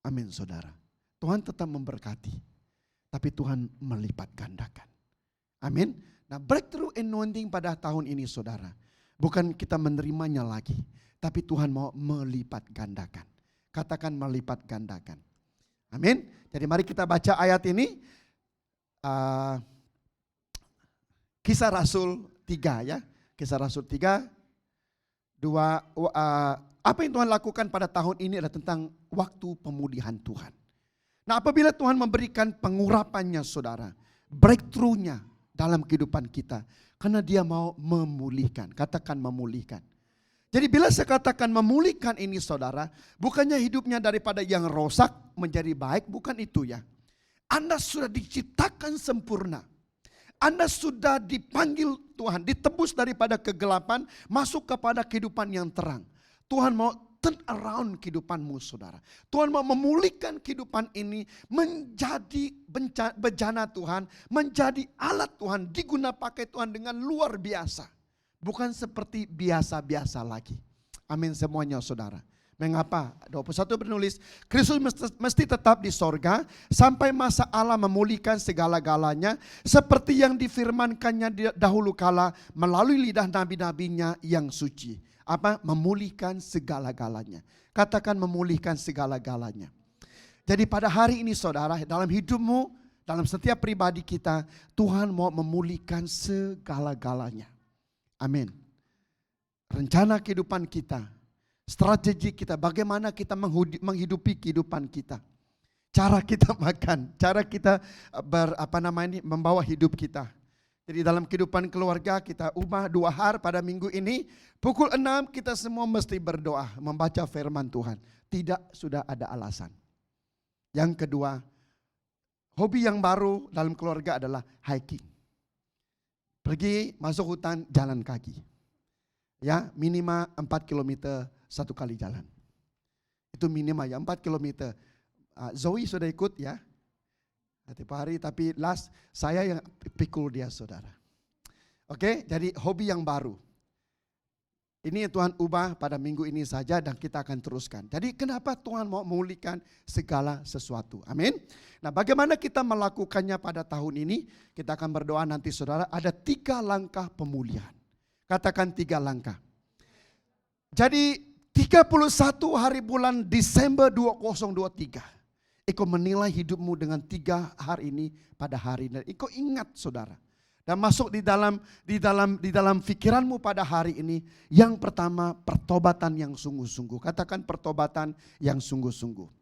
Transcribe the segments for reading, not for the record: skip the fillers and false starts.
Amin saudara. Tuhan tetap memberkati. Tapi Tuhan melipat gandakan. Amin. Nah, breakthrough anointing pada tahun ini saudara. Bukan kita menerimanya lagi. Tapi Tuhan mau melipat gandakan. Katakan melipat gandakan. Amin. Jadi mari kita baca ayat ini. Kisah Rasul 3 ya. Kisah Rasul 3. Apa yang Tuhan lakukan pada tahun ini adalah tentang waktu pemulihan Tuhan. Nah, apabila Tuhan memberikan pengurapannya saudara, breakthrough-nya dalam kehidupan kita. Karena dia mau memulihkan, katakan memulihkan. Jadi bila saya katakan memulihkan ini saudara, bukannya hidupnya daripada yang rosak menjadi baik, bukan itu ya. Anda sudah diciptakan sempurna. Anda sudah dipanggil Tuhan, ditebus daripada kegelapan, masuk kepada kehidupan yang terang. Tuhan mau turn around kehidupanmu saudara. Tuhan mau memulihkan kehidupan ini menjadi bejana Tuhan, menjadi alat Tuhan, diguna pakai Tuhan dengan luar biasa. Bukan seperti biasa-biasa lagi. Amin semuanya saudara. Mengapa? 21 bernulis, Kristus mesti tetap di sorga sampai masa Allah memulihkan segala-galanya seperti yang difirmankannya dahulu kala melalui lidah nabi-nabinya yang suci. Apa? Memulihkan segala-galanya. Katakan memulihkan segala-galanya. Jadi pada hari ini saudara, dalam hidupmu, dalam setiap pribadi kita, Tuhan mau memulihkan segala-galanya. Amin. Rencana kehidupan kita, strategi kita, bagaimana kita menghidupi kehidupan kita. Cara kita makan, cara kita membawa hidup kita. Jadi dalam kehidupan keluarga kita ubah 2 hari pada minggu ini. Pukul 6 kita semua mesti berdoa, membaca firman Tuhan. Tidak sudah ada alasan. Yang kedua, hobi yang baru dalam keluarga adalah hiking. Pergi masuk hutan jalan kaki. Ya minimal 4 km 1 kali jalan. Itu minimal ya 4 km. Zoe sudah ikut ya. Tiap hari, tapi saya yang pikul dia saudara. Oke, jadi hobi yang baru. Ini Tuhan ubah pada minggu ini saja dan kita akan teruskan. Jadi kenapa Tuhan mau memulihkan segala sesuatu. Amin. Nah bagaimana kita melakukannya pada tahun ini. Kita akan berdoa nanti saudara. Ada 3 langkah pemulihan. Katakan 3 langkah. Jadi 31 hari bulan Desember 2023. Engkau menilai hidupmu dengan 3 hari ini pada hari ini. Engkau ingat saudara. Dan masuk di dalam pikiranmu pada hari ini. Yang pertama pertobatan yang sungguh-sungguh. Katakan pertobatan yang sungguh-sungguh.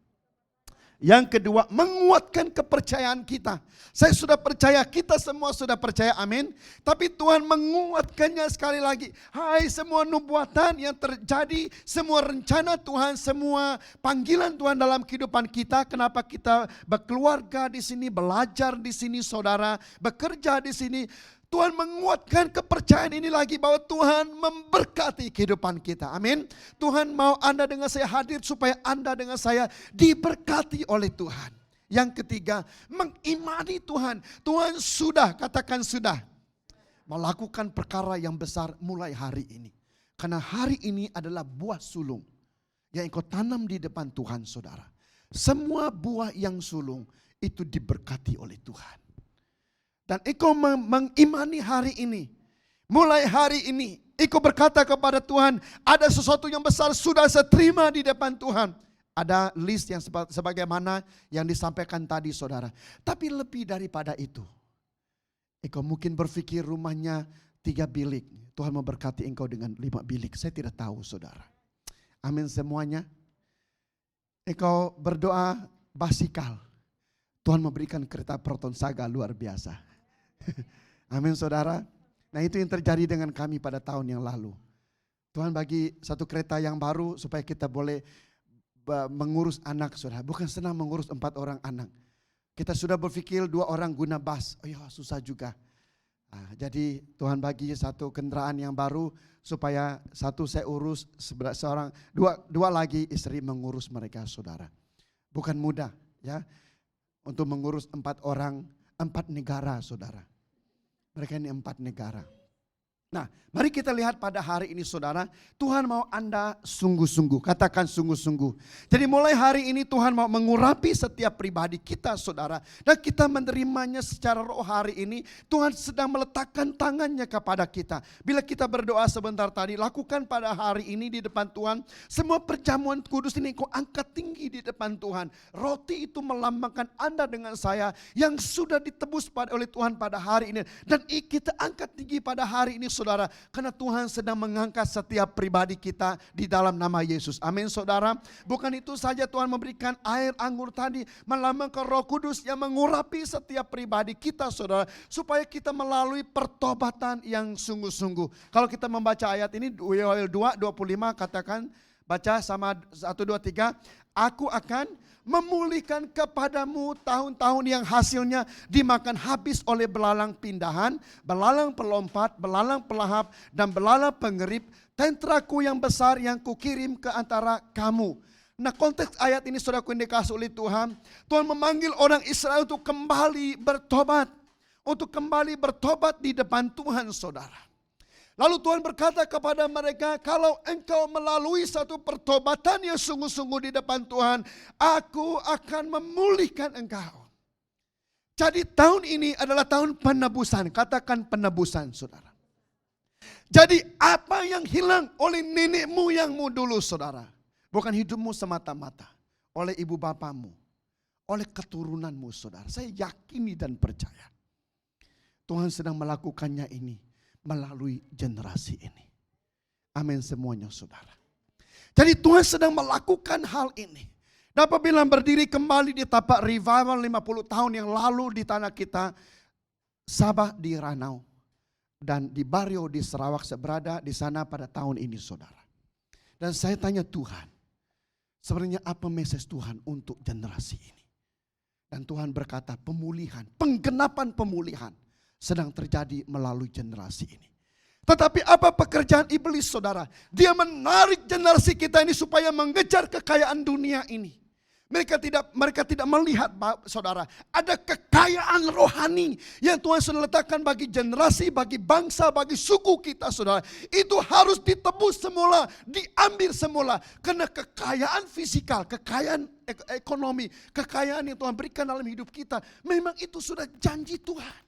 Yang kedua menguatkan kepercayaan kita. Saya sudah percaya, kita semua sudah percaya, amin. Tapi Tuhan menguatkannya sekali lagi. Hai semua nubuatan yang terjadi, semua rencana Tuhan, semua panggilan Tuhan dalam kehidupan kita. Kenapa kita berkeluarga di sini, belajar di sini saudara, bekerja di sini. Tuhan menguatkan kepercayaan ini lagi bahwa Tuhan memberkati kehidupan kita. Amin. Tuhan mau Anda dengan saya hadir supaya Anda dengan saya diberkati oleh Tuhan. Yang ketiga, mengimani Tuhan. Tuhan sudah, katakan sudah, melakukan perkara yang besar mulai hari ini. Karena hari ini adalah buah sulung yang engkau tanam di depan Tuhan saudara. Semua buah yang sulung itu diberkati oleh Tuhan. Dan engkau mengimani hari ini. Mulai hari ini. Engkau berkata kepada Tuhan. Ada sesuatu yang besar sudah saya terima di depan Tuhan. Ada list yang sebagaimana yang disampaikan tadi saudara. Tapi lebih daripada itu. Engkau mungkin berpikir rumahnya 3 bilik. Tuhan memberkati engkau dengan 5 bilik. Saya tidak tahu saudara. Amin semuanya. Engkau berdoa basikal. Tuhan memberikan kereta Proton Saga luar biasa. Amin saudara. Nah itu yang terjadi dengan kami pada tahun yang lalu. Tuhan bagi satu kereta yang baru supaya kita boleh mengurus anak saudara. Bukan senang mengurus 4 orang anak. Kita sudah berpikir 2 orang guna bus. Oh ya susah juga. Nah, jadi Tuhan bagi satu kendaraan yang baru supaya satu saya urus, dua lagi istri mengurus mereka saudara. Bukan mudah ya untuk mengurus 4 orang, 4 negara saudara. Mereka ini 4 negara. Nah, mari kita lihat pada hari ini saudara, Tuhan mau Anda sungguh-sungguh, katakan sungguh-sungguh. Jadi mulai hari ini Tuhan mau mengurapi setiap pribadi kita saudara. Dan kita menerimanya secara roh hari ini, Tuhan sedang meletakkan tangannya kepada kita. Bila kita berdoa sebentar tadi, lakukan pada hari ini di depan Tuhan. Semua perjamuan kudus ini kau angkat tinggi di depan Tuhan. Roti itu melambangkan Anda dengan saya yang sudah ditebus oleh Tuhan pada hari ini. Dan kita angkat tinggi pada hari ini saudara, karena Tuhan sedang mengangkat setiap pribadi kita di dalam nama Yesus. Amin saudara. Bukan itu saja, Tuhan memberikan air anggur tadi melambangkan Roh Kudus yang mengurapi setiap pribadi kita saudara, supaya kita melalui pertobatan yang sungguh-sungguh. Kalau kita membaca ayat ini Yoel 2:25, katakan, baca sama 1, 2, 3. Aku akan memulihkan kepadamu tahun-tahun yang hasilnya dimakan habis oleh belalang pindahan, belalang pelompat, belalang pelahap, dan belalang pengerip, tentraku yang besar yang kukirim ke antara kamu. Nah, konteks ayat ini saudaraku yang dikasih oleh Tuhan. Tuhan memanggil orang Israel untuk kembali bertobat. Untuk kembali bertobat di depan Tuhan saudara. Lalu Tuhan berkata kepada mereka, kalau engkau melalui satu pertobatan yang sungguh-sungguh di depan Tuhan, aku akan memulihkan engkau. Jadi tahun ini adalah tahun penebusan. Katakan penebusan saudara. Jadi apa yang hilang oleh nenek moyangmu dulu saudara. Bukan hidupmu semata-mata. Oleh ibu bapamu. Oleh keturunanmu saudara. Saya yakini dan percaya. Tuhan sedang melakukannya ini melalui generasi ini. Amin semuanya saudara. Jadi Tuhan sedang melakukan hal ini. Dan apabila berdiri kembali di tapak revival 50 tahun yang lalu di tanah kita, Sabah di Ranau dan di Bario di Sarawak, berada di sana pada tahun ini saudara. Dan saya tanya Tuhan, sebenarnya apa message Tuhan untuk generasi ini? Dan Tuhan berkata pemulihan, penggenapan pemulihan sedang terjadi melalui generasi ini. Tetapi apa pekerjaan iblis saudara? Dia menarik generasi kita ini supaya mengejar kekayaan dunia ini. Mereka tidak melihat saudara, ada kekayaan rohani yang Tuhan sudah letakkan bagi generasi, bagi bangsa, bagi suku kita saudara. Itu harus ditebus semula, diambil semula. Karena kekayaan fisikal, kekayaan ekonomi, kekayaan yang Tuhan berikan dalam hidup kita, memang itu sudah janji Tuhan.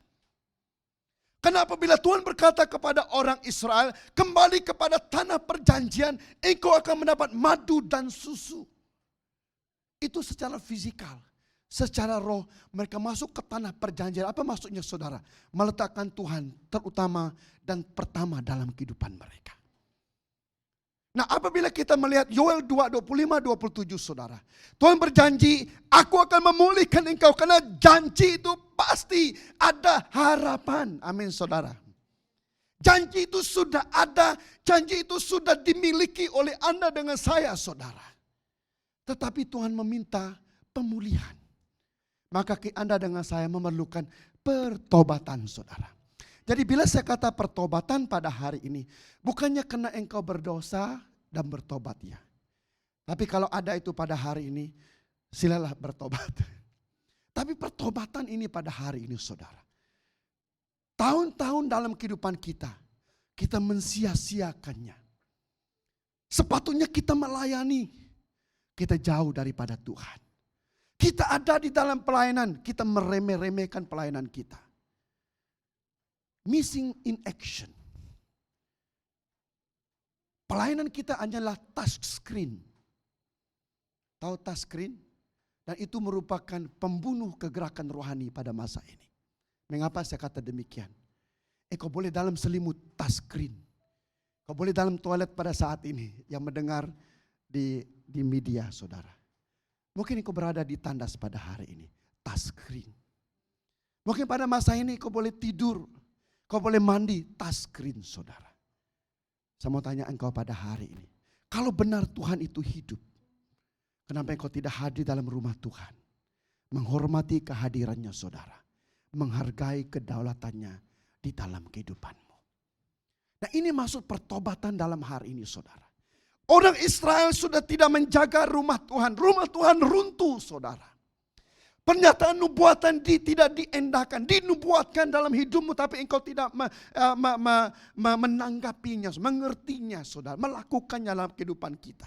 Karena apabila Tuhan berkata kepada orang Israel, kembali kepada tanah perjanjian, engkau akan mendapat madu dan susu. Itu secara fisikal, secara roh mereka masuk ke tanah perjanjian. Apa maksudnya saudara? Meletakkan Tuhan terutama dan pertama dalam kehidupan mereka. Nah, apabila kita melihat Yoel 2, 25, 27 saudara. Tuhan berjanji, aku akan memulihkan engkau. Karena janji itu pasti ada harapan. Amin saudara. Janji itu sudah ada. Janji itu sudah dimiliki oleh Anda dengan saya saudara. Tetapi Tuhan meminta pemulihan. Maka Anda dengan saya memerlukan pertobatan saudara. Jadi bila saya kata pertobatan pada hari ini, bukannya karena engkau berdosa dan bertobat ya. Tapi kalau ada itu pada hari ini, silalah bertobat. Tapi pertobatan ini pada hari ini saudara. Tahun-tahun dalam kehidupan kita mensia-siakannya. Sepatutnya kita melayani, kita jauh daripada Tuhan. Kita ada di dalam pelayanan, kita meremeh-remehkan pelayanan kita. Missing in action. Pelayanan kita hanyalah touch screen. Tahu touch screen? Dan itu merupakan pembunuh kegerakan rohani pada masa ini. Mengapa saya kata demikian? Kau boleh dalam selimut touch screen. Kau boleh dalam toilet pada saat ini yang mendengar di media saudara. Mungkin kau berada di tandas pada hari ini. Touch screen. Mungkin pada masa ini kau boleh tidur. Kau boleh mandi, touch screen saudara. Saya mau tanya engkau pada hari ini. Kalau benar Tuhan itu hidup. Kenapa engkau tidak hadir dalam rumah Tuhan? Menghormati kehadirannya saudara. Menghargai kedaulatannya di dalam kehidupanmu. Nah ini maksud pertobatan dalam hari ini saudara. Orang Israel sudah tidak menjaga rumah Tuhan. Rumah Tuhan runtuh saudara. Pernyataan nubuatan tidak diendahkan, dinubuatkan dalam hidupmu tapi engkau tidak menanggapinya, mengertinya saudara, melakukannya dalam kehidupan kita.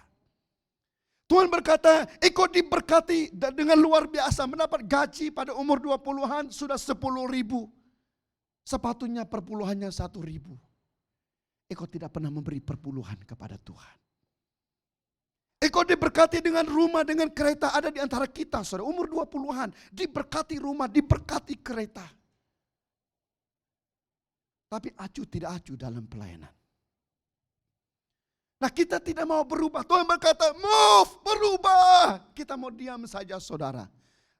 Tuhan berkata, engkau diberkati dengan luar biasa, mendapat gaji pada umur 20-an sudah 10.000. Sepatunya perpuluhannya 1.000. Engkau tidak pernah memberi perpuluhan kepada Tuhan. Engkau diberkati dengan rumah, dengan kereta, ada di antara kita, saudara. Umur 20-an, diberkati rumah, diberkati kereta. Tapi acuh tidak acuh dalam pelayanan. Nah kita tidak mau berubah. Tuhan berkata, move, berubah. Kita mau diam saja saudara.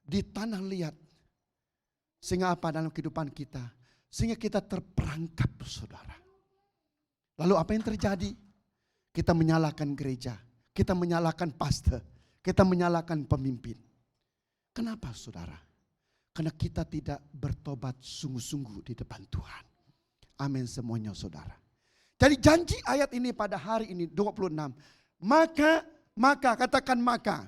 Di tanah liat. Sehingga apa dalam kehidupan kita? Sehingga kita terperangkap saudara. Lalu apa yang terjadi? Kita menyalahkan gereja. Kita menyalahkan pastor, kita menyalahkan pemimpin. Kenapa saudara? Karena kita tidak bertobat sungguh-sungguh di depan Tuhan. Amin semuanya saudara. Jadi janji ayat ini pada hari ini 26. Maka katakan maka.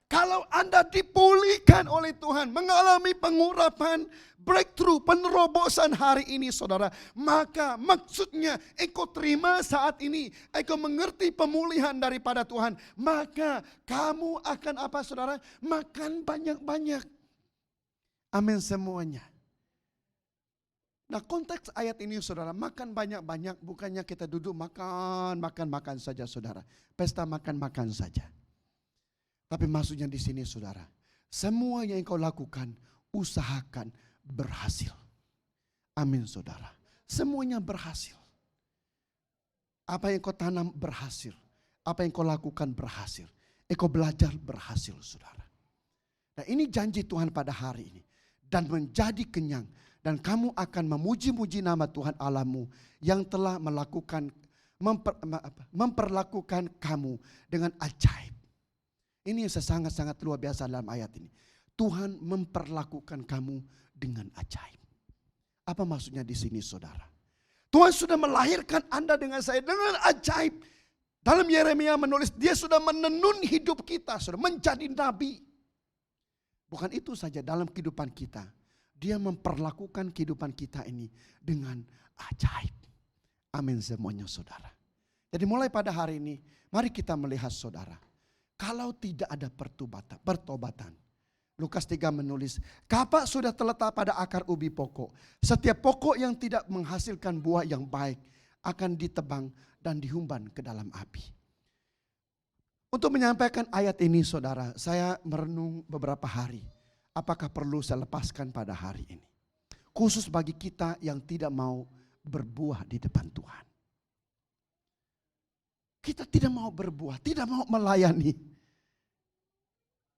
Kalau Anda dipulihkan oleh Tuhan, mengalami pengurapan, breakthrough, penerobosan hari ini saudara. Maka maksudnya engkau terima saat ini, engkau mengerti pemulihan daripada Tuhan. Maka kamu akan apa saudara? Makan banyak-banyak. Amin semuanya. Nah konteks ayat ini saudara, makan banyak-banyak bukannya kita duduk makan saja saudara. Pesta makan saja. Tapi maksudnya di sini saudara, semua yang engkau lakukan, usahakan berhasil. Amin saudara. Semuanya berhasil. Apa yang kau tanam berhasil. Apa yang kau lakukan berhasil. Engkau belajar berhasil saudara. Nah ini janji Tuhan pada hari ini. Dan menjadi kenyang. Dan kamu akan memuji-muji nama Tuhan Allahmu yang telah memperlakukan kamu dengan ajaib. Ini yang sangat-sangat luar biasa dalam ayat ini. Tuhan memperlakukan kamu dengan ajaib. Apa maksudnya di sini saudara? Tuhan sudah melahirkan Anda dengan saya dengan ajaib. Dalam Yeremia menulis, dia sudah menenun hidup kita, sudah menjadi nabi. Bukan itu saja dalam kehidupan kita. Dia memperlakukan kehidupan kita ini dengan ajaib. Amin semuanya saudara. Jadi mulai pada hari ini, mari kita melihat saudara. Kalau tidak ada pertobatan. Lukas 3 menulis, kapak sudah terletak pada akar ubi pokok. Setiap pokok yang tidak menghasilkan buah yang baik akan ditebang dan dihumban ke dalam api. Untuk menyampaikan ayat ini saudara, saya merenung beberapa hari. Apakah perlu saya lepaskan pada hari ini? Khusus bagi kita yang tidak mau berbuah di depan Tuhan. Kita tidak mau berbuah, tidak mau melayani.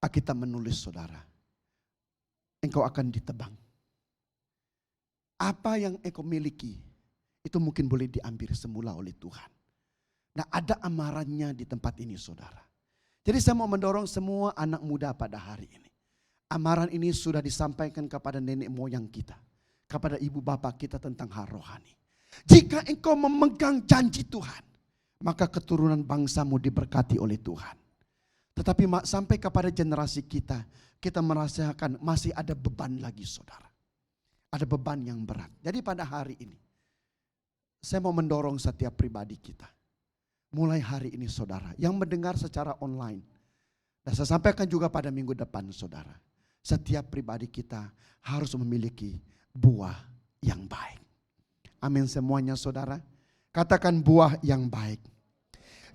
Kita menulis saudara, engkau akan ditebang. Apa yang engkau miliki, itu mungkin boleh diambil semula oleh Tuhan. Nah ada amarannya di tempat ini saudara. Jadi saya mau mendorong semua anak muda pada hari ini. Amaran ini sudah disampaikan kepada nenek moyang kita. Kepada ibu bapak kita tentang hal rohani. Jika engkau memegang janji Tuhan, maka keturunan bangsamu diberkati oleh Tuhan. Tetapi sampai kepada generasi kita, kita merasakan masih ada beban lagi saudara. Ada beban yang berat. Jadi pada hari ini, saya mau mendorong setiap pribadi kita. Mulai hari ini saudara, yang mendengar secara online. Dan saya sampaikan juga pada minggu depan saudara. Setiap pribadi kita harus memiliki buah yang baik. Amin semuanya saudara. Katakan buah yang baik.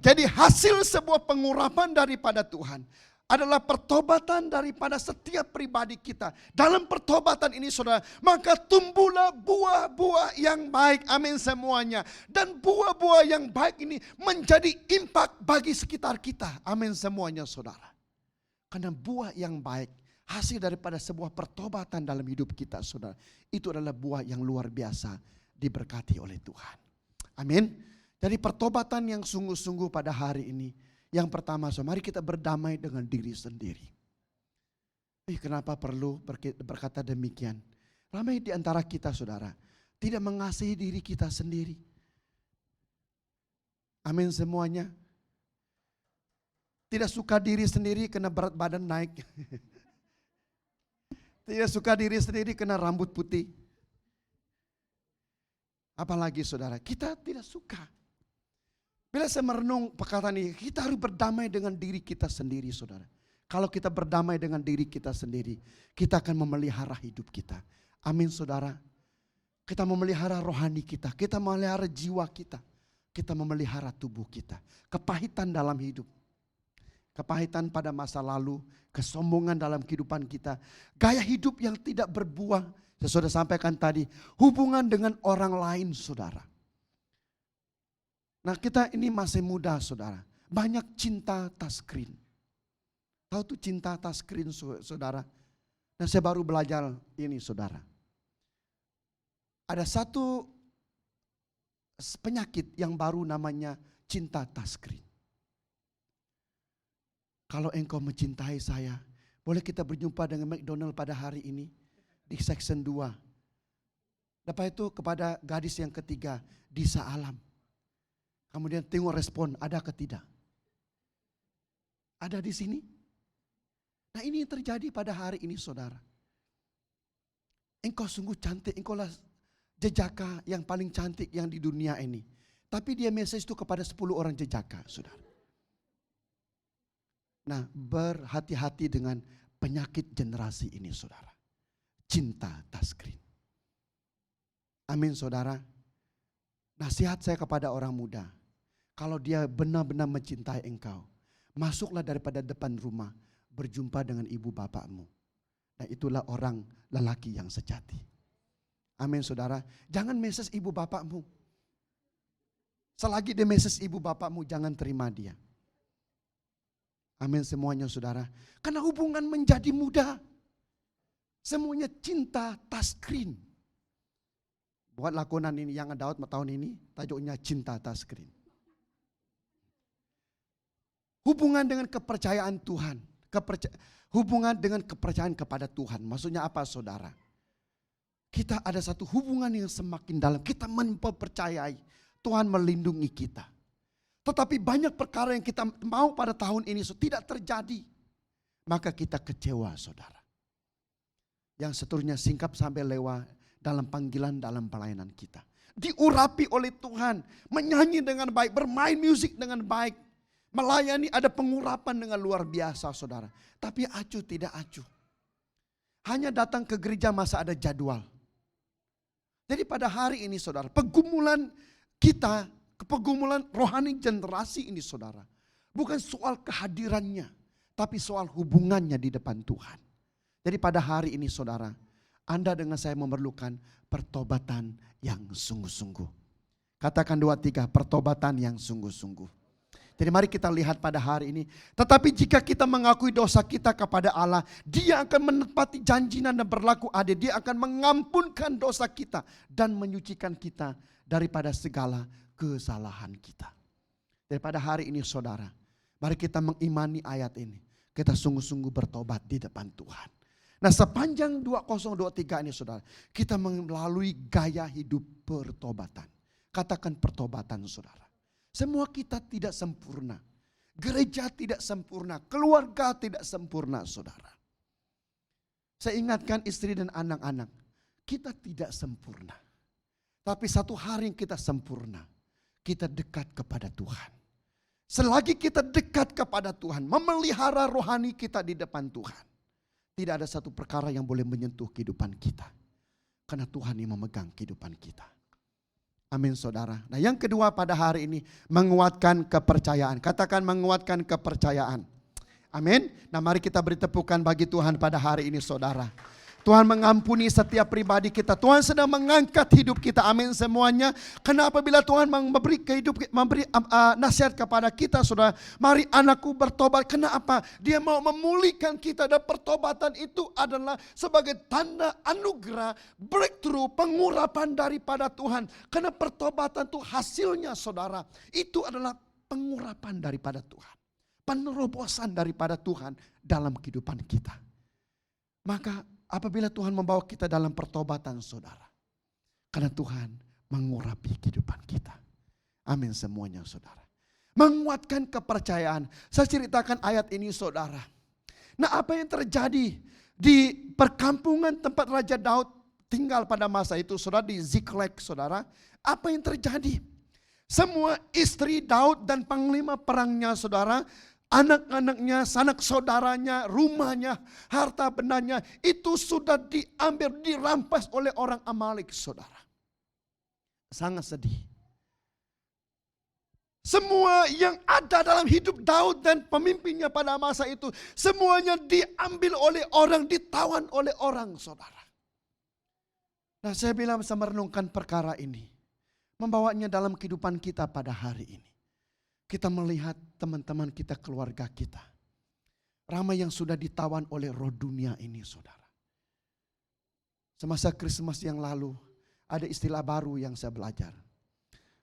Jadi hasil sebuah pengurapan daripada Tuhan adalah pertobatan daripada setiap pribadi kita. Dalam pertobatan ini saudara, maka tumbuhlah buah-buah yang baik. Amin semuanya. Dan buah-buah yang baik ini menjadi impact bagi sekitar kita. Amin semuanya saudara. Karena buah yang baik, hasil daripada sebuah pertobatan dalam hidup kita saudara. Itu adalah buah yang luar biasa diberkati oleh Tuhan. Amin. Jadi pertobatan yang sungguh-sungguh pada hari ini. Yang pertama, mari kita berdamai dengan diri sendiri. Kenapa perlu berkata demikian? Ramai di antara kita saudara, tidak mengasihi diri kita sendiri. Amin semuanya. Tidak suka diri sendiri karena berat badan naik. Tidak suka diri sendiri kena rambut putih. Apalagi saudara, kita tidak suka. Bila saya merenung perkataan ini, kita harus berdamai dengan diri kita sendiri saudara. Kalau kita berdamai dengan diri kita sendiri, kita akan memelihara hidup kita. Amin saudara. Kita memelihara rohani kita memelihara jiwa kita memelihara tubuh kita. Kepahitan dalam hidup. Kepahitan pada masa lalu, kesombongan dalam kehidupan kita, gaya hidup yang tidak berbuah. Saya sudah sampaikan tadi, hubungan dengan orang lain saudara. Nah kita ini masih muda saudara, banyak cinta touchscreen. Tahu tuh cinta touchscreen saudara? Nah saya baru belajar ini saudara. Ada satu penyakit yang baru namanya cinta touchscreen. Kalau engkau mencintai saya, boleh kita berjumpa dengan McDonald pada hari ini di section 2. Lepas itu kepada gadis yang ketiga, Disa Alam. Kemudian tengok respon, ada ke tidak? Ada di sini? Nah ini yang terjadi pada hari ini saudara. Engkau sungguh cantik, engkau lah jejaka yang paling cantik yang di dunia ini. Tapi dia message itu kepada 10 orang jejaka saudara. Nah berhati-hati dengan penyakit generasi ini saudara. Cinta touchscreen. Amin saudara. Nasihat saya kepada orang muda. Kalau dia benar-benar mencintai engkau, masuklah daripada depan rumah, berjumpa dengan ibu bapakmu. Nah itulah orang lelaki yang sejati. Amin saudara. Jangan message ibu bapakmu. Selagi dia message ibu bapakmu, jangan terima dia. Amin semuanya saudara. Karena hubungan menjadi mudah. Semuanya cinta touchscreen. Buat lakonan ini yang Daud tahun ini, tajuknya cinta touchscreen. Hubungan dengan kepercayaan Tuhan. Hubungan dengan kepercayaan kepada Tuhan. Maksudnya apa saudara? Kita ada satu hubungan yang semakin dalam. Kita mempercayai Tuhan melindungi kita. Tetapi banyak perkara yang kita mau pada tahun ini tidak terjadi. Maka kita kecewa saudara. Yang seterusnya singkap sampai lewat dalam panggilan dalam pelayanan kita. Diurapi oleh Tuhan. Menyanyi dengan baik, bermain musik dengan baik. Melayani ada pengurapan dengan luar biasa saudara. Tapi acuh tidak acuh. Hanya datang ke gereja masa ada jadwal. Jadi pada hari ini saudara, pergumulan kita, pergumulan rohani generasi ini saudara. Bukan soal kehadirannya, tapi soal hubungannya di depan Tuhan. Jadi pada hari ini saudara, Anda dengan saya memerlukan pertobatan yang sungguh-sungguh. Katakan 2, 3, pertobatan yang sungguh-sungguh. Jadi mari kita lihat pada hari ini. Tetapi jika kita mengakui dosa kita kepada Allah, Dia akan menepati janjinya dan berlaku adil. Dia akan mengampunkan dosa kita dan menyucikan kita daripada segala kesalahan kita. Daripada hari ini saudara, mari kita mengimani ayat ini. Kita sungguh-sungguh bertobat di depan Tuhan. Nah sepanjang 2023 ini saudara, kita melalui gaya hidup pertobatan. Katakan pertobatan saudara. Semua kita tidak sempurna. Gereja tidak sempurna. Keluarga tidak sempurna saudara. Saya ingatkan istri dan anak-anak. Kita tidak sempurna. Tapi satu hari yang kita sempurna. Kita dekat kepada Tuhan. Selagi kita dekat kepada Tuhan. Memelihara rohani kita di depan Tuhan. Tidak ada satu perkara yang boleh menyentuh kehidupan kita. Karena Tuhan yang memegang kehidupan kita. Amin saudara. Nah yang kedua pada hari ini menguatkan kepercayaan. Katakan menguatkan kepercayaan. Amin. Nah mari kita beri tepukan bagi Tuhan pada hari ini saudara. Tuhan mengampuni setiap pribadi kita. Tuhan sedang mengangkat hidup kita. Amin semuanya. Kenapa bila Tuhan memberi nasihat kepada kita saudara. Mari anakku bertobat. Kenapa? Dia mau memulihkan kita. Dan pertobatan itu adalah sebagai tanda anugerah, breakthrough, pengurapan daripada Tuhan. Karena pertobatan itu hasilnya saudara. Itu adalah pengurapan daripada Tuhan. Penerobosan daripada Tuhan dalam kehidupan kita. Maka apabila Tuhan membawa kita dalam pertobatan saudara. Karena Tuhan mengurapi kehidupan kita. Amin semuanya saudara. Menguatkan kepercayaan. Saya ceritakan ayat ini saudara. Nah apa yang terjadi Di perkampungan tempat Raja Daud tinggal pada masa itu, saudara, di Ziklag, saudara, apa yang terjadi? Semua istri Daud dan panglima perangnya, saudara, anak-anaknya, sanak saudaranya, rumahnya, harta bendanya, itu sudah diambil, dirampas oleh orang Amalek, saudara. Sangat sedih. Semua yang ada dalam hidup Daud dan pemimpinnya pada masa itu, semuanya diambil oleh orang, ditawan oleh orang, saudara. Nah, saya bilang bisa merenungkan perkara ini, membawanya dalam kehidupan kita pada hari ini. Kita melihat teman-teman kita, keluarga kita, ramai yang sudah ditawan oleh roh dunia ini, saudara. Semasa Krismas yang lalu, ada istilah baru yang saya belajar.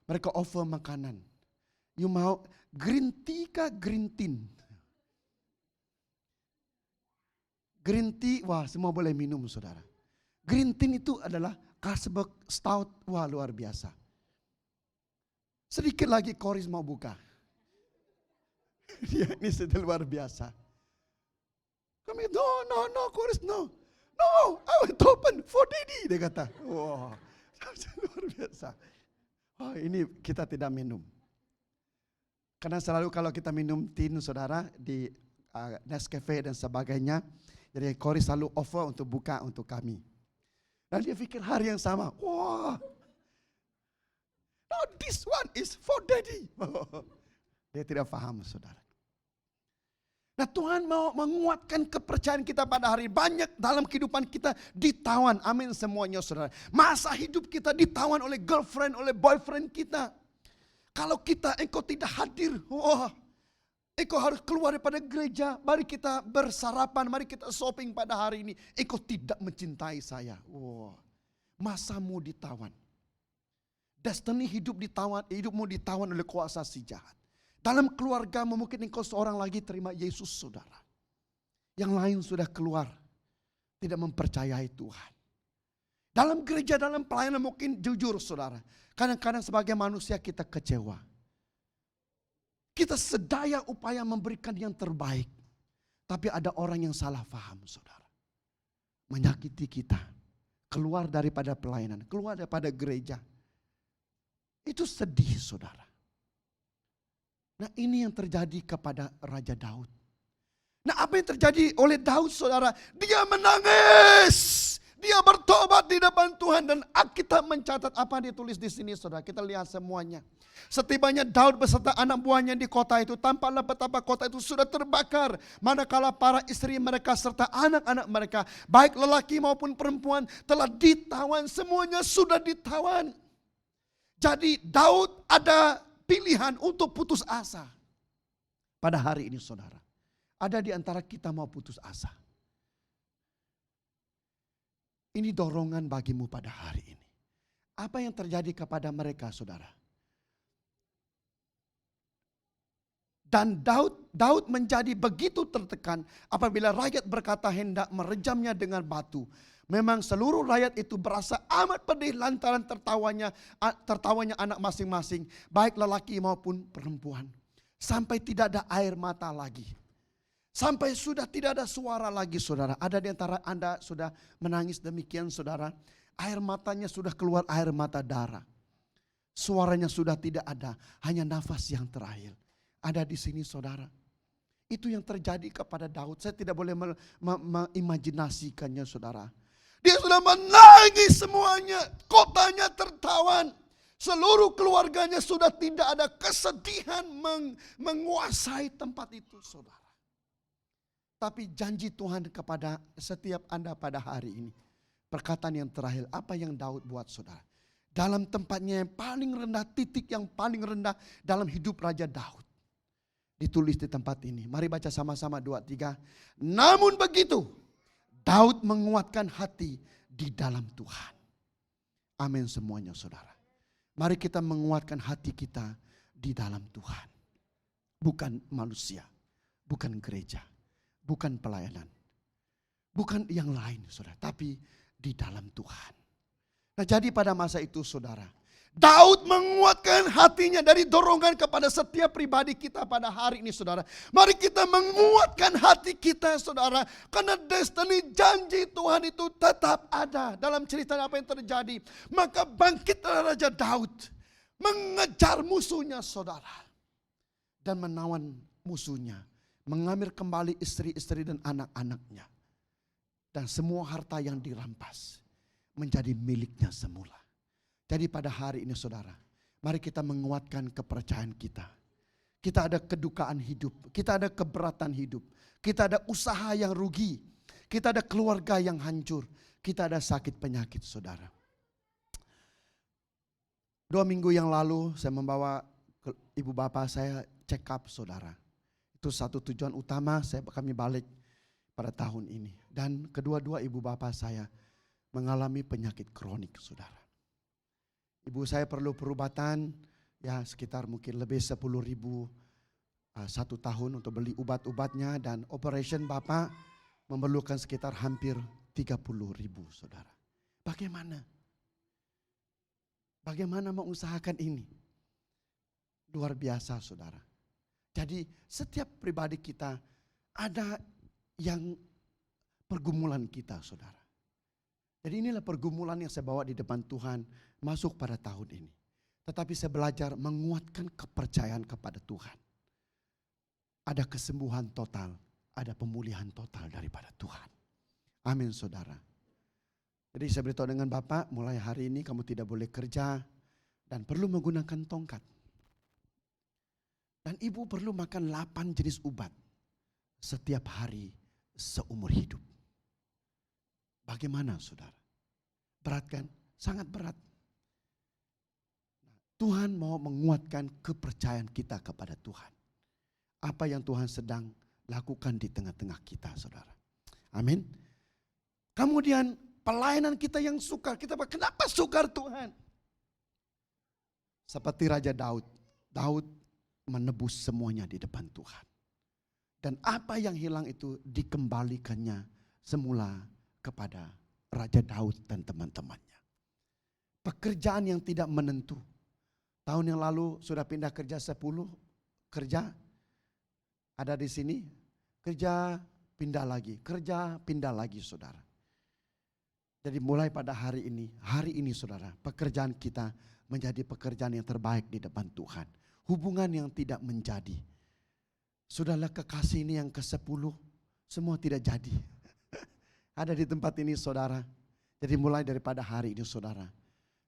Mereka offer makanan. You mau green tea kah green tin? Green tea, wah semua boleh minum, saudara. Green tea itu adalah Carlsberg Stout, wah luar biasa. Sedikit lagi Koris mau buka. Dia ini sudah luar biasa. Kami, no, Koris, no, I want to open for daddy, dia kata. Wow, luar biasa. Oh, ini kita tidak minum. Karena selalu kalau kita minum tin, saudara, di Nescafe dan sebagainya, jadi Koris selalu offer untuk buka untuk kami. Dan dia pikir hari yang sama, wah, no, this one is for daddy. Dia tidak paham, saudara. Nah, Tuhan mau menguatkan kepercayaan kita pada hari. Banyak dalam kehidupan kita ditawan, amin semuanya, saudara. Masa hidup kita ditawan oleh girlfriend, oleh boyfriend kita. Kalau engkau tidak hadir, wah, engkau harus keluar daripada gereja, mari kita bersarapan, mari kita shopping pada hari ini. Engkau tidak mencintai saya. Wah, masamu ditawan. Destiny hidupmu ditawan oleh kuasa si jahat. Dalam keluarga mungkin engkau seorang lagi terima Yesus, saudara. Yang lain sudah keluar, tidak mempercayai Tuhan. Dalam gereja, dalam pelayanan mungkin jujur, saudara. Kadang-kadang sebagai manusia kita kecewa. Kita sedaya upaya memberikan yang terbaik. Tapi ada orang yang salah paham, saudara. Menyakiti kita. Keluar daripada pelayanan, keluar daripada gereja. Itu sedih, saudara. Nah, ini yang terjadi kepada Raja Daud. Nah, apa yang terjadi oleh Daud, saudara? Dia menangis. Dia bertobat di depan Tuhan, dan Alkitab mencatat apa yang ditulis di sini, saudara. Kita lihat semuanya. Setibanya Daud beserta anak buahnya di kota itu, tampaklah betapa kota itu sudah terbakar. Manakala para istri mereka serta anak-anak mereka, baik lelaki maupun perempuan, telah ditawan. Semuanya sudah ditawan. Jadi Daud ada pilihan untuk putus asa. Pada hari ini, saudara, ada di antara kita mau putus asa. Ini dorongan bagimu pada hari ini. Apa yang terjadi kepada mereka, saudara? Dan Daud menjadi begitu tertekan apabila rakyat berkata hendak merejamnya dengan batu. Memang seluruh rakyat itu berasa amat pedih lantaran tertawanya anak masing-masing, baik lelaki maupun perempuan. Sampai tidak ada air mata lagi. Sampai sudah tidak ada suara lagi, saudara. Ada di antara Anda sudah menangis demikian, saudara. Air matanya sudah keluar air mata darah. Suaranya sudah tidak ada, hanya nafas yang terakhir. Ada di sini, saudara. Itu yang terjadi kepada Daud. Saya tidak boleh mengimajinasikannya, saudara. Dia sudah menangis semuanya. Kotanya tertawan. Seluruh keluarganya sudah tidak ada, kesedihan menguasai tempat itu, saudara. Tapi janji Tuhan kepada setiap Anda pada hari ini. Perkataan yang terakhir, apa yang Daud buat, saudara. Dalam tempatnya yang paling rendah, titik yang paling rendah dalam hidup Raja Daud. Ditulis di tempat ini. Mari baca sama-sama 2, 3. Namun begitu, Daud menguatkan hati di dalam Tuhan. Amin semuanya, saudara. Mari kita menguatkan hati kita di dalam Tuhan. Bukan manusia, bukan gereja. Bukan pelayanan. Bukan yang lain, saudara. Tapi di dalam Tuhan. Nah, jadi pada masa itu, saudara, Daud menguatkan hatinya dari dorongan kepada setiap pribadi kita pada hari ini saudara. Mari kita menguatkan hati kita saudara. Karena destiny janji Tuhan itu tetap ada dalam cerita apa yang terjadi. Maka bangkitlah Raja Daud mengejar musuhnya saudara. Dan menawan musuhnya. Mengambil kembali istri-istri dan anak-anaknya. Dan semua harta yang dirampas menjadi miliknya semula. Jadi pada hari ini saudara, mari kita menguatkan kepercayaan kita. Kita ada kedukaan hidup, kita ada keberatan hidup, kita ada usaha yang rugi, kita ada keluarga yang hancur, kita ada sakit penyakit saudara. 2 minggu yang lalu saya membawa ibu bapak saya check up saudara. Itu satu tujuan utama kami balik pada tahun ini. Dan kedua-dua ibu bapak saya mengalami penyakit kronik saudara. Ibu saya perlu perubatan ya sekitar mungkin lebih 10.000 1 tahun untuk beli obat-obatnya. Dan operation bapak memerlukan sekitar hampir 30.000 saudara. Bagaimana? Bagaimana mengusahakan ini? Luar biasa saudara. Jadi setiap pribadi kita ada yang pergumulan kita saudara. Jadi inilah pergumulan yang saya bawa di depan Tuhan masuk pada tahun ini. Tetapi saya belajar menguatkan kepercayaan kepada Tuhan. Ada kesembuhan total, ada pemulihan total daripada Tuhan. Amin saudara. Jadi saya beritahu dengan Bapak, mulai hari ini kamu tidak boleh kerja dan perlu menggunakan tongkat. Dan ibu perlu makan 8 jenis obat setiap hari seumur hidup. Bagaimana saudara? Berat kan? Sangat berat. Tuhan mau menguatkan kepercayaan kita kepada Tuhan. Apa yang Tuhan sedang lakukan di tengah-tengah kita saudara. Amin. Kemudian pelayanan kita yang sukar. Kita kenapa sukar Tuhan? Seperti Raja Daud. Daud menebus semuanya di depan Tuhan. Dan apa yang hilang itu dikembalikannya semula kepada Raja Daud dan teman-temannya. Pekerjaan yang tidak menentu. Tahun yang lalu sudah pindah kerja 10 kerja. Ada di sini. Kerja pindah lagi saudara. Jadi mulai pada hari ini saudara. Pekerjaan kita menjadi pekerjaan yang terbaik di depan Tuhan. Hubungan yang tidak menjadi. Sudahlah kekasih ini yang ke-10 semua tidak jadi. Ada di tempat ini saudara. Jadi mulai daripada hari ini saudara.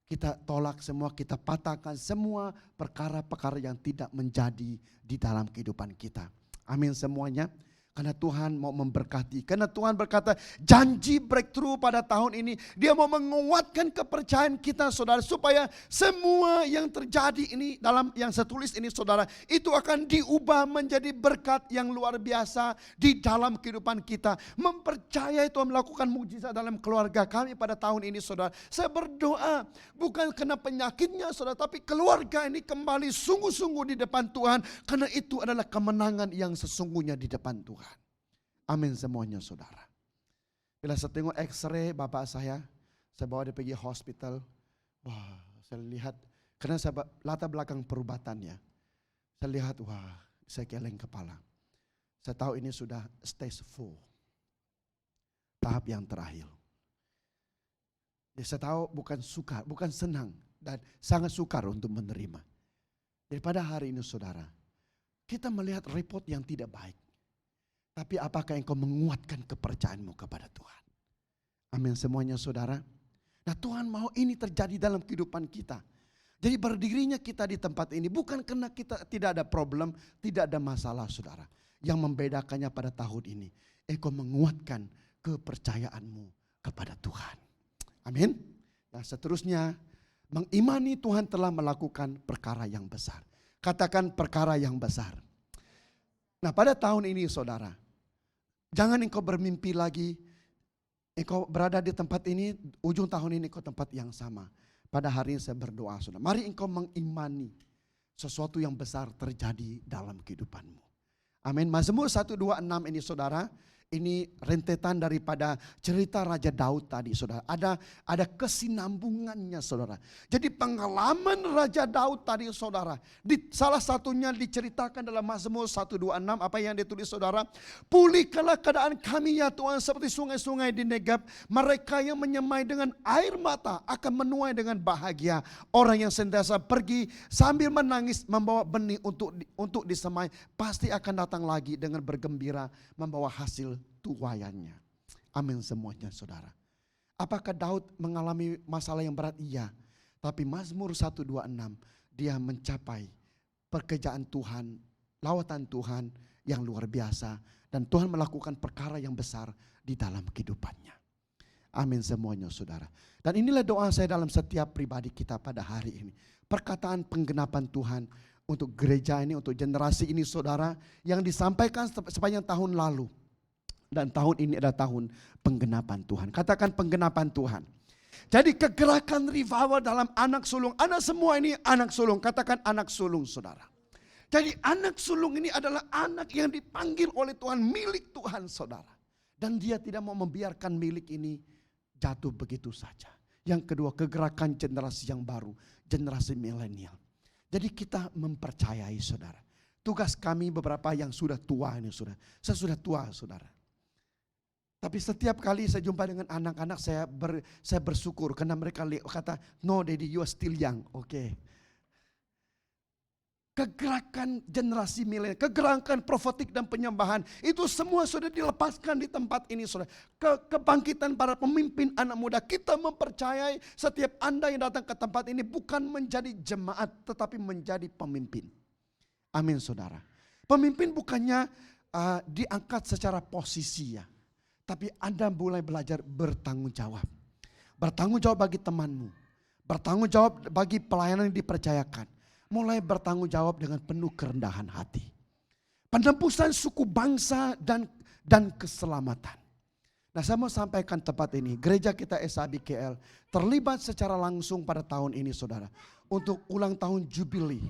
Kita tolak semua, kita patahkan semua perkara-perkara yang tidak menjadi di dalam kehidupan kita. Amin semuanya. Karena Tuhan mau memberkati. Karena Tuhan berkata janji breakthrough pada tahun ini. Dia mau menguatkan kepercayaan kita saudara. Supaya semua yang terjadi ini dalam yang saya tulis ini saudara. Itu akan diubah menjadi berkat yang luar biasa di dalam kehidupan kita. Mempercayai Tuhan melakukan mujizat dalam keluarga kami pada tahun ini saudara. Saya berdoa bukan kena penyakitnya saudara. Tapi keluarga ini kembali sungguh-sungguh di depan Tuhan. Karena itu adalah kemenangan yang sesungguhnya di depan Tuhan. Amin semuanya saudara. Bila saya tengok x-ray bapak saya bawa dia pergi hospital. Wah saya lihat, karena saya latar belakang perubatannya. Saya lihat wah saya geleng kepala. Saya tahu ini sudah stage 4. Tahap yang terakhir. Jadi saya tahu bukan senang dan sangat sukar untuk menerima. Daripada hari ini saudara, kita melihat report yang tidak baik. Tapi apakah engkau menguatkan kepercayaanmu kepada Tuhan? Amin semuanya saudara. Nah Tuhan mau ini terjadi dalam kehidupan kita. Jadi berdirinya kita di tempat ini bukan karena kita tidak ada problem, tidak ada masalah saudara. Yang membedakannya pada tahun ini, engkau menguatkan kepercayaanmu kepada Tuhan. Amin. Nah seterusnya, mengimani Tuhan telah melakukan perkara yang besar. Katakan perkara yang besar. Nah pada tahun ini saudara, jangan engkau bermimpi lagi, engkau berada di tempat ini, ujung tahun ini engkau tempat yang sama. Pada hari ini saya berdoa saudara, mari engkau mengimani sesuatu yang besar terjadi dalam kehidupanmu. Amin. Mazmur 126 ini saudara, ini rentetan daripada cerita Raja Daud tadi, saudara. Ada kesinambungannya, saudara. Jadi pengalaman Raja Daud tadi, saudara, salah satunya diceritakan dalam Mazmur 126, apa yang ditulis, saudara? Pulihkanlah keadaan kami ya Tuhan seperti sungai-sungai di Negeb. Mereka yang menyemai dengan air mata akan menuai dengan bahagia. Orang yang sentiasa pergi sambil menangis membawa benih untuk disemai, pasti akan datang lagi dengan bergembira membawa hasil tuaiannya. Amin semuanya, saudara. Apakah Daud mengalami masalah yang berat? Iya. Tapi Mazmur 126 dia mencapai pekerjaan Tuhan, lawatan Tuhan yang luar biasa, dan Tuhan melakukan perkara yang besar di dalam kehidupannya. Amin semuanya, saudara. Dan inilah doa saya dalam setiap pribadi kita pada hari ini. Perkataan penggenapan Tuhan untuk gereja ini, untuk generasi ini, saudara, yang disampaikan sepanjang tahun lalu. Dan tahun ini adalah tahun penggenapan Tuhan. Katakan penggenapan Tuhan. Jadi kegerakan revival dalam anak sulung. Anak semua ini anak sulung. Katakan anak sulung, saudara. Jadi anak sulung ini adalah anak yang dipanggil oleh Tuhan, milik Tuhan, saudara. Dan dia tidak mau membiarkan milik ini jatuh begitu saja. Yang kedua, kegerakan generasi yang baru. Generasi milenial. Jadi kita mempercayai, saudara. Tugas kami beberapa yang sudah tua ini, saudara. Saya sudah tua, saudara. Tapi setiap kali saya jumpa dengan anak-anak, saya bersyukur karena mereka kata, no daddy, you are still young. Oke. Kegerakan generasi milenial, kegerakan profetik dan penyembahan, itu semua sudah dilepaskan di tempat ini, saudara. Kebangkitan para pemimpin anak muda, kita mempercayai setiap Anda yang datang ke tempat ini bukan menjadi jemaat, tetapi menjadi pemimpin. Amin, saudara. Pemimpin bukannya diangkat secara posisi ya. Tapi Anda mulai belajar bertanggung jawab. Bertanggung jawab bagi temanmu. Bertanggung jawab bagi pelayanan yang dipercayakan. Mulai bertanggung jawab dengan penuh kerendahan hati. Penembusan suku bangsa dan keselamatan. Nah, saya mau sampaikan tempat ini. Gereja kita SABKL terlibat secara langsung pada tahun ini, saudara. Untuk ulang tahun Jubili.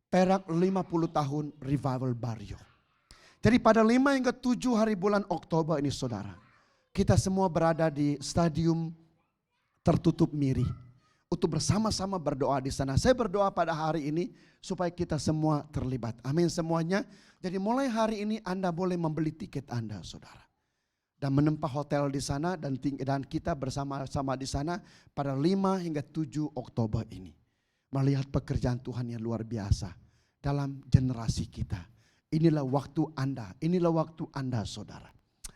Perak 50 tahun Revival Barrio. Jadi pada 5 hingga 7 hari bulan Oktober ini, saudara, kita semua berada di stadium tertutup Miri untuk bersama-sama berdoa di sana. Saya berdoa pada hari ini supaya kita semua terlibat. Amin semuanya. Jadi mulai hari ini Anda boleh membeli tiket Anda, saudara, dan menempah hotel di sana dan kita bersama-sama di sana pada 5 hingga 7 Oktober ini. Melihat pekerjaan Tuhan yang luar biasa dalam generasi kita. Inilah waktu Anda, saudara.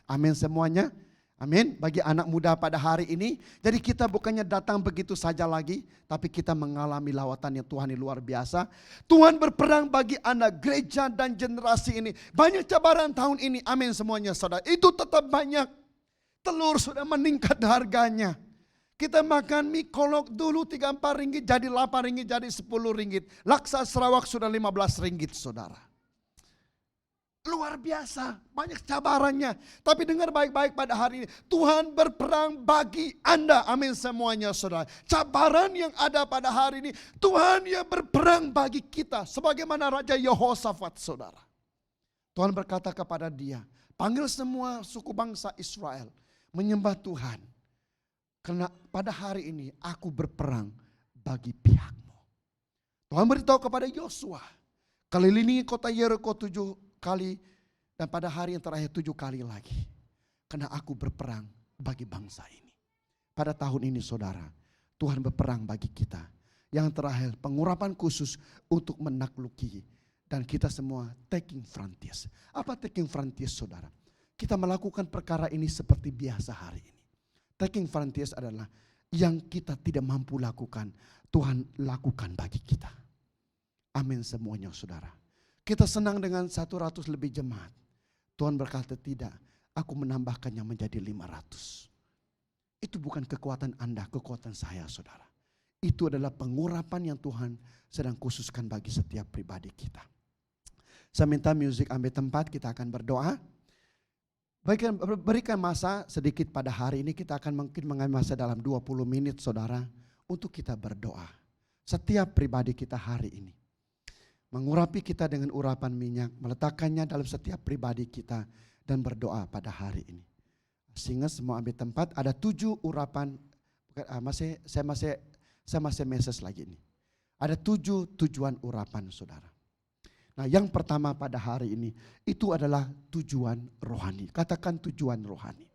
Amin semuanya. Amin. Bagi anak muda pada hari ini. Jadi kita bukannya datang begitu saja lagi. Tapi kita mengalami lawatan yang Tuhan yang luar biasa. Tuhan berperang bagi Anda, gereja dan generasi ini. Banyak cabaran tahun ini. Amin semuanya, saudara. Itu tetap banyak. Telur sudah meningkat harganya. Kita makan mie kolok dulu 34 ringgit jadi 8 ringgit jadi 10 ringgit. Laksa Sarawak sudah 15 ringgit, saudara. Luar biasa, banyak cabarannya. Tapi dengar baik-baik pada hari ini. Tuhan berperang bagi Anda. Amin semuanya, saudara. Cabaran yang ada pada hari ini, Tuhan yang berperang bagi kita. Sebagaimana Raja Yehoshafat, saudara. Tuhan berkata kepada dia, panggil semua suku bangsa Israel menyembah Tuhan. Karena pada hari ini aku berperang bagi pihakmu. Tuhan beritahu kepada Yosua, kelilingi kota Yeriko 7 kali dan pada hari yang terakhir 7 kali lagi. Karena aku berperang bagi bangsa ini. Pada tahun ini, saudara, Tuhan berperang bagi kita. Yang terakhir, pengurapan khusus untuk menakluki. Dan kita semua taking frontiers. Apa taking frontiers, saudara? Kita melakukan perkara ini seperti biasa hari ini. Taking frontiers adalah yang kita tidak mampu lakukan, Tuhan lakukan bagi kita. Amin semuanya, saudara. Kita senang dengan 100 lebih jemaat. Tuhan berkata tidak, aku menambahkannya menjadi 500. Itu bukan kekuatan Anda, kekuatan saya, saudara. Itu adalah pengurapan yang Tuhan sedang khususkan bagi setiap pribadi kita. Saya minta musik ambil tempat, kita akan berdoa. Berikan masa sedikit pada hari ini, kita akan mungkin mengambil masa dalam 20 menit, saudara, untuk kita berdoa. Setiap pribadi kita hari ini. Mengurapi kita dengan urapan minyak, meletakkannya dalam setiap pribadi kita. dan berdoa pada hari ini. Sehingga semua ambil tempat, ada 7 urapan, saya masih message lagi ini. Ada 7 tujuan urapan saudara. Nah yang pertama pada hari ini, itu adalah tujuan rohani. Katakan tujuan rohani.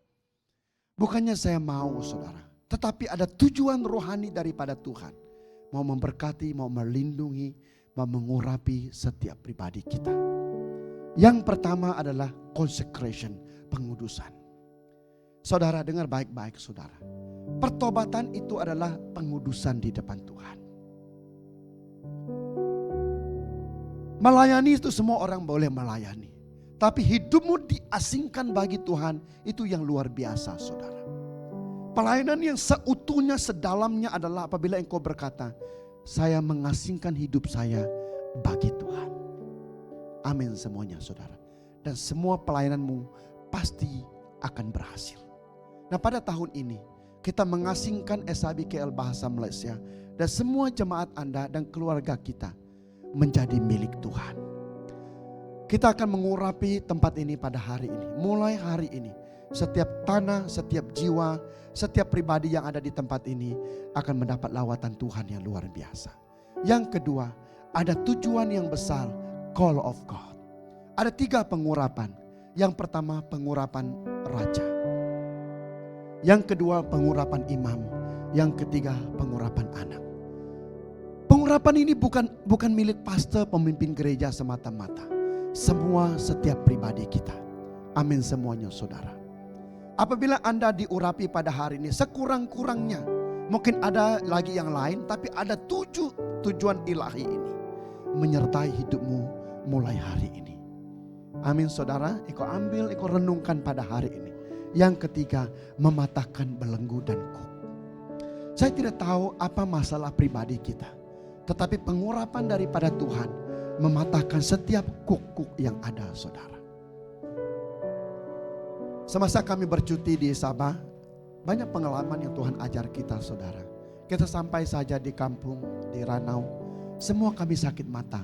Bukannya saya mau saudara, tetapi ada tujuan rohani daripada Tuhan. Mau memberkati, mau melindungi, mau mengurapi setiap pribadi kita. Yang pertama adalah consecration, pengudusan. Saudara dengar baik-baik saudara. Pertobatan itu adalah pengudusan di depan Tuhan. Melayani itu semua orang boleh melayani. Tapi hidupmu diasingkan bagi Tuhan, itu yang luar biasa saudara. Pelayanan yang seutuhnya, sedalamnya adalah apabila engkau berkata, saya mengasingkan hidup saya bagi Tuhan. Amin semuanya saudara. Dan semua pelayananmu pasti akan berhasil. Nah pada tahun ini kita mengasingkan SABKL Bahasa Malaysia dan semua jemaat Anda dan keluarga kita menjadi milik Tuhan. Kita akan mengurapi tempat ini pada hari ini. Mulai hari ini setiap tanah, setiap jiwa, setiap pribadi yang ada di tempat ini akan mendapat lawatan Tuhan yang luar biasa. Yang kedua, ada tujuan yang besar, call of God. Ada 3 pengurapan. Yang pertama pengurapan raja. Yang kedua pengurapan imam. Yang ketiga pengurapan anak. Pengurapan ini bukan milik pastor, pemimpin gereja semata-mata. Semua setiap pribadi kita. Amin semuanya saudara. Apabila Anda diurapi pada hari ini, sekurang-kurangnya mungkin ada lagi yang lain, tapi ada 7 tujuan ilahi ini menyertai hidupmu mulai hari ini. Amin saudara, engkau ambil, engkau renungkan pada hari ini. Yang ketiga, mematahkan belenggu dan kuk. Saya tidak tahu apa masalah pribadi kita, tetapi pengurapan daripada Tuhan mematahkan setiap kuk-kuk yang ada saudara. Semasa kami bercuti di Sabah, banyak pengalaman yang Tuhan ajar kita saudara. Kita sampai saja di kampung, di Ranau, semua kami sakit mata.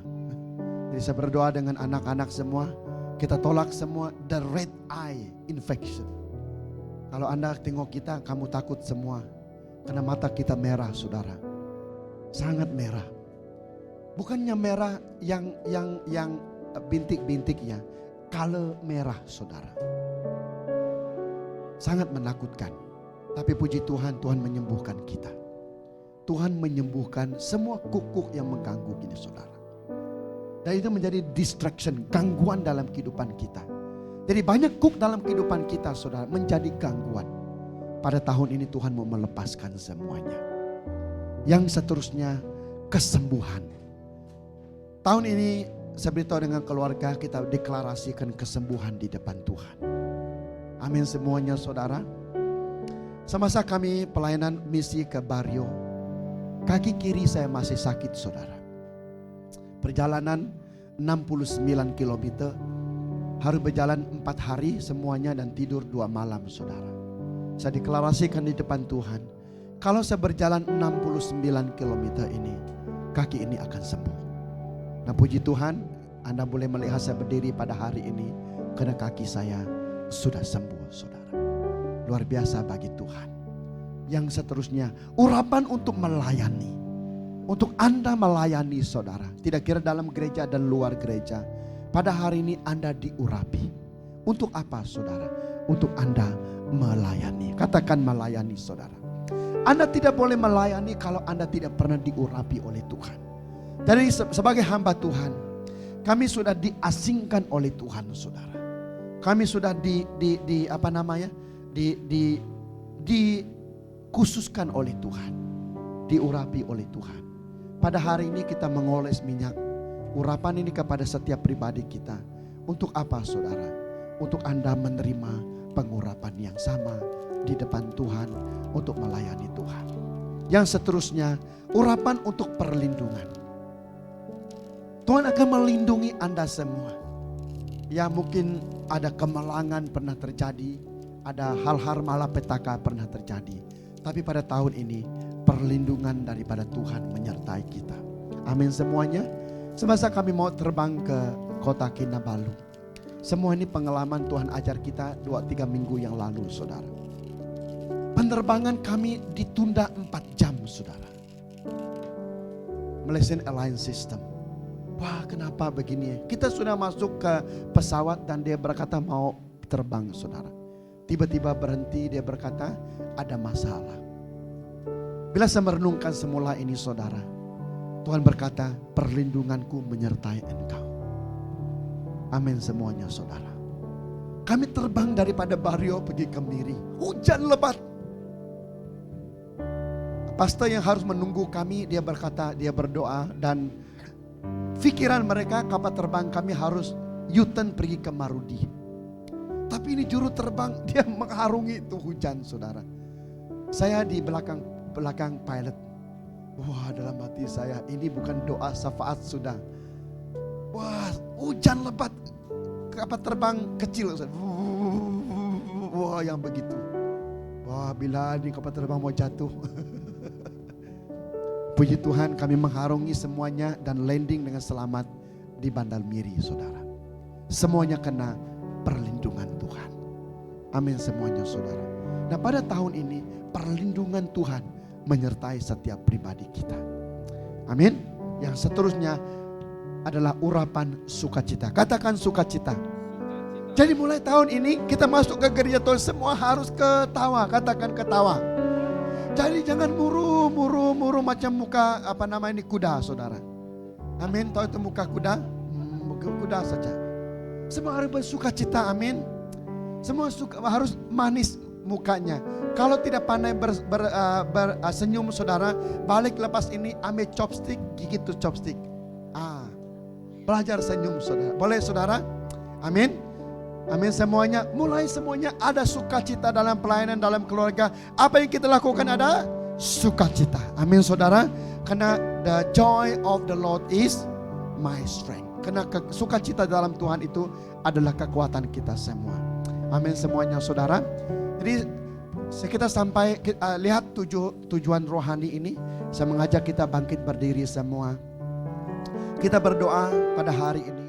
Jadi saya berdoa dengan anak-anak semua, kita tolak semua the red eye infection. Kalau Anda tengok kita, kamu takut semua. Karena mata kita merah saudara. Sangat merah. Bukannya merah yang bintik-bintik ya. Color merah saudara. Sangat menakutkan. Tapi puji Tuhan, Tuhan menyembuhkan kita. Tuhan menyembuhkan semua kuk-kuk yang mengganggu gini saudara. Dan itu menjadi distraction, gangguan dalam kehidupan kita. Jadi banyak kuk dalam kehidupan kita saudara menjadi gangguan. Pada tahun ini Tuhan mau melepaskan semuanya. Yang seterusnya kesembuhan. Tahun ini saya beritahu dengan keluarga kita deklarasikan kesembuhan di depan Tuhan. Amin semuanya saudara. Semasa kami pelayanan misi ke Bario, kaki kiri saya masih sakit saudara. Perjalanan 69 km, harus berjalan 4 hari semuanya dan tidur 2 malam saudara. Saya deklarasikan di depan Tuhan, kalau saya berjalan 69 km ini, kaki ini akan sembuh. Nah puji Tuhan, Anda boleh melihat saya berdiri pada hari ini, karena kaki saya sudah sembuh saudara. Luar biasa bagi Tuhan. Yang seterusnya, urapan untuk melayani. Untuk Anda melayani saudara, tidak kira dalam gereja dan luar gereja. Pada hari ini Anda diurapi. Untuk apa saudara? Untuk Anda melayani. Katakan melayani saudara. Anda tidak boleh melayani kalau Anda tidak pernah diurapi oleh Tuhan. Jadi sebagai hamba Tuhan, kami sudah diasingkan oleh Tuhan saudara. Kami sudah dikhususkan oleh Tuhan. Diurapi oleh Tuhan. Pada hari ini kita mengoles minyak. Urapan ini kepada setiap pribadi kita. Untuk apa saudara? Untuk Anda menerima pengurapan yang sama di depan Tuhan untuk melayani Tuhan. Yang seterusnya, urapan untuk perlindungan. Tuhan akan melindungi Anda semua. Ya mungkin ada kemalangan pernah terjadi, ada hal-hal malapetaka pernah terjadi. Tapi pada tahun ini perlindungan daripada Tuhan menyertai kita. Amin semuanya. Semasa kami mau terbang ke kota Kinabalu, Semua ini pengalaman Tuhan ajar kita 2-3 minggu yang lalu, saudara. Penerbangan kami ditunda 4 jam, saudara. Malaysian Airlines System. Wah, kenapa begini? Kita sudah masuk ke pesawat dan dia berkata mau terbang, saudara. Tiba-tiba berhenti, dia berkata ada masalah. Bila saya merenungkan semula ini, saudara, Tuhan berkata perlindunganku menyertai engkau. Amin semuanya, saudara. Kami terbang daripada Bario pergi ke Miri. Hujan lebat. Pastor yang harus menunggu kami, dia berkata, dia berdoa, dan pikiran mereka kapal terbang kami harus U-turn pergi ke Marudi. Tapi ini juru terbang, dia mengharungi itu hujan, saudara. Saya di belakang pilot. Wah, dalam hati saya, ini bukan doa syafaat sudah. Wah, hujan lebat, kapal terbang kecil. Wah, yang begitu. Wah, bila ini kapal terbang mau jatuh. Puji Tuhan, kami mengharungi semuanya dan landing dengan selamat di Bandar Miri, saudara. Semuanya kena perlindungan Tuhan. Amin semuanya, saudara. Nah, pada tahun ini perlindungan Tuhan menyertai setiap pribadi kita. Amin. Yang seterusnya adalah urapan sukacita. Katakan sukacita. Jadi mulai tahun ini kita masuk ke gereja Tuhan, semua harus ketawa. Katakan ketawa. Jadi jangan muru macam muka kuda, saudara. Amin. Tahu itu muka kuda? Muka kuda saja. Semua harus bersukacita, amin. Semua harus manis mukanya. Kalau tidak pandai senyum, saudara, balik lepas ini ambil chopstick, gigit tuh chopstick. Belajar senyum, saudara. Boleh, saudara? Amin. Amin semuanya. Mulai semuanya ada sukacita dalam pelayanan, dalam keluarga. Apa yang kita lakukan ada sukacita. Amin, saudara. Karena the joy of the Lord is my strength. Karena sukacita dalam Tuhan itu adalah kekuatan kita semua. Amin semuanya, saudara. Jadi kita sampai lihat tujuan rohani ini. Saya mengajak kita bangkit berdiri semua. Kita berdoa pada hari ini.